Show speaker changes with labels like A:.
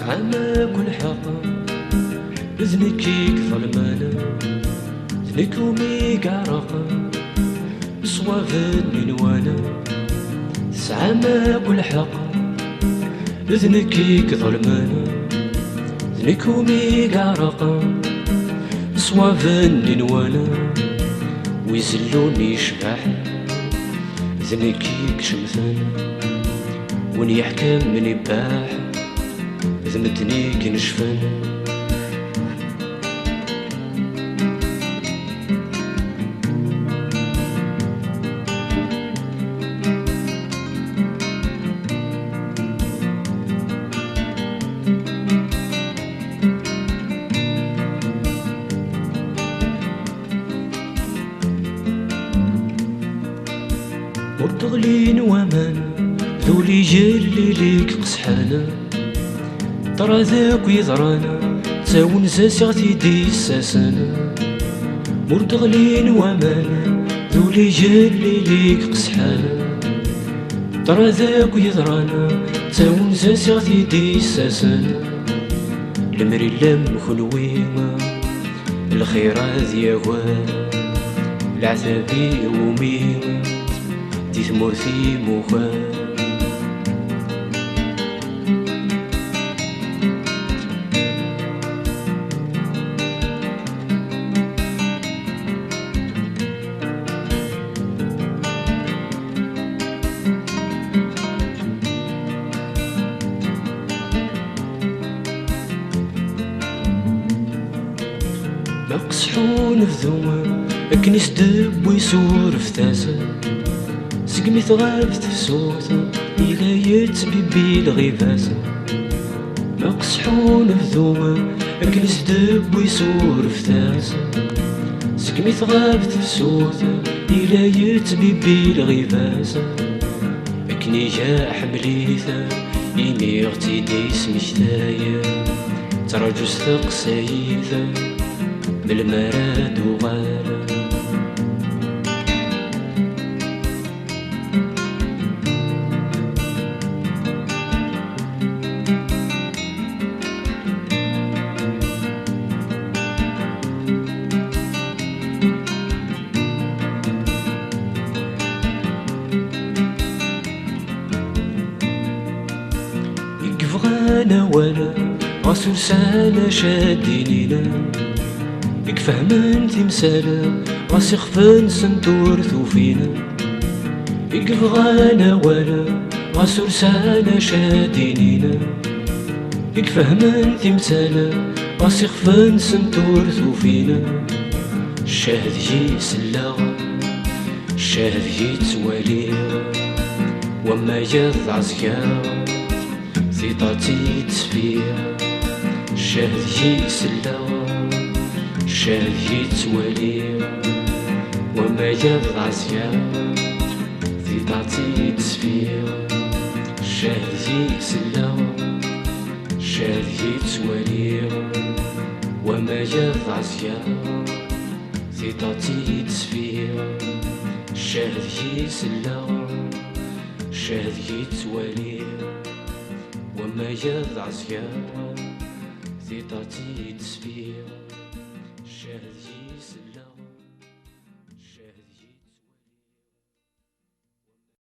A: عماك والحق ذنكيك ظلمانا ذنك وميك عرق بصوافني نوانا عماك والحق ذنكيك ظلمانا ذنك وميك عرق بصوافني نوانا ويزلوني شبح ذنكيك شمثانا وين يحكم من يباح ذمتنيك نشفن مرتغلين وامان ذولي جلي ليك قسحانا ترى ذاك ويضرانا تاون زاسغتي دي الساسانا مرتغلين وامان ذولي جلي ليك قسحانا ترى ذاك ويضرانا تاون زاسغتي دي الساسانا المري لم خلويما الخيرات يا غوال العتابي وميما دي ثمورتي مخال مقصحون في ذوما كنيس دب ويسور في ثاسا سقمي ثغابت في صوتا إلا يتبيبي الغيباسا مقصحون في ذوما كنيس دب ويسور في ثاسا سقمي ثغابت في صوتا إلا يتبيبي الغيباسا كني جا حمليثا إني اغتدي سمشتايا ترجو ستق سيثا بالمراد وغالا يقفغانا ولا غاسو سالا شادينينا يكفهمن تمثالا غاس يخفن سنتور ثوفينا يقفغانا ولا غاسو سالا شادينينا يكفهمن تمثالا غاس يخفن سنتور ثوفينا الشاهد جي سلاغ الشاهد جي تواليغ وما جاذ عزياغ ثيطاتي تسفيغ الشاهد جي سلاغ الشاهد جي تواليغ وما جاذ عزياغ ثيطاتي تسفيغ الشاهد جي سلاغ الشاهد جي تواليغ وما جاذ عزياغ ثيطاتي تسفيغ الشاهد جي سلاغ الشاهد جي تواليغ وما جاذ عزياغ ثيطاتي تسفيغ